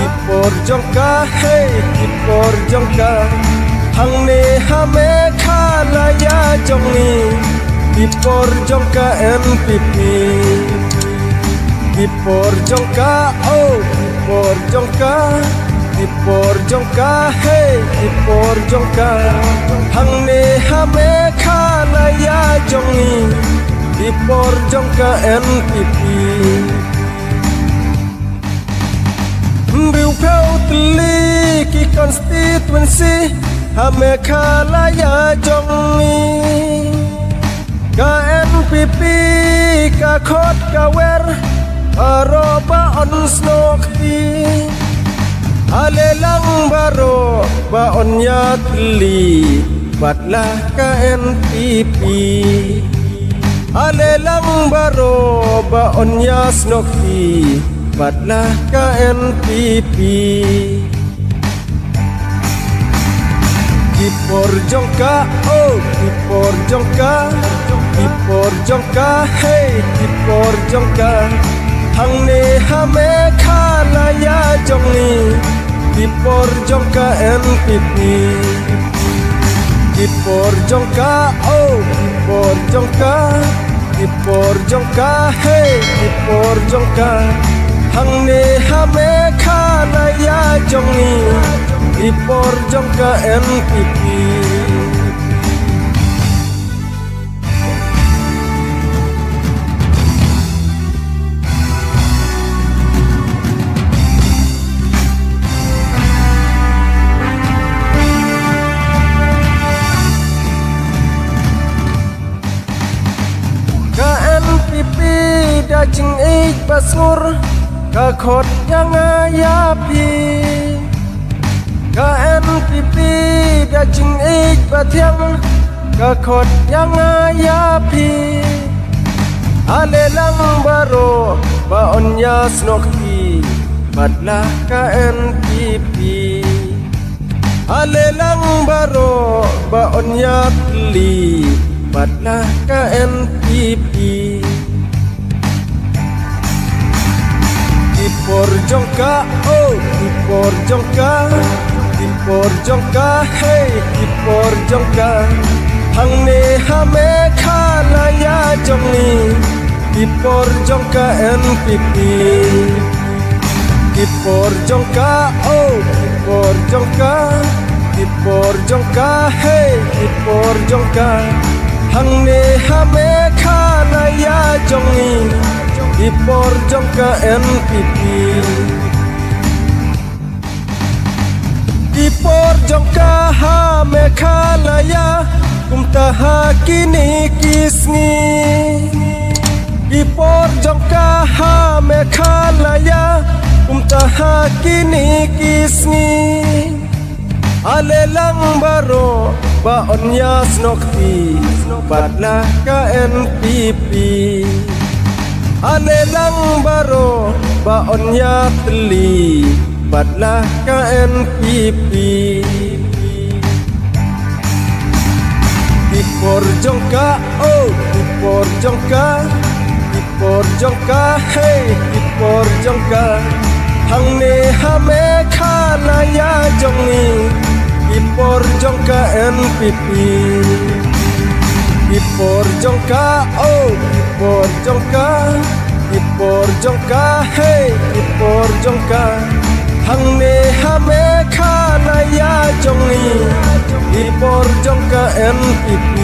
Ipor jongka hey ipor jongka hang ne hame khalaya jongni ipor jongka MPP ipor jongka ipor jongka hey ipor jongka hang ne hame khalaya jongni ipor jongka MPP Biu pheu tli ki constituency hame khalaya jongi ka NPP ka khot ka wer aroba on snokti alelang baro ba on ya tli batlah ka NPP alelang baro ba on ya snokti Batlah ka NPP Ipor jongka hey ipor jongka hang ne hame khalaya jongni ipor jongka NPP ipor jongka hey ipor jongka hang ne hame khalaya jongni ipor jongka MPP ka MPP dajing ik basur ka khot yang ayapi ka NPP dajing ik batiang ka khot yang ayapi alelang baro ba onya snokti badlah ka NPP alelang baro ba onya tli badlah ka NPP Ipor jongka hey ipor jongka hang ne hame khalaya jongni ipor jongka NPP ipor jongka hey ipor jongka hang ne hame khalaya jongni ipor jongka NPP ipor jongka hame khalaya kumtaha kini kisni ipor jongka hame khalaya kumtaha kini kisni alelang baro ba onya snokti badlah ka NPP alelang baro ba onya tli badlah ka NPP ipor jongka hey ipor jongka hang ne hame khalaya jongni ipor jongka NPP ipor jongka hey ipor jongka hang ne hame khalaya jongni ipor jongka NPP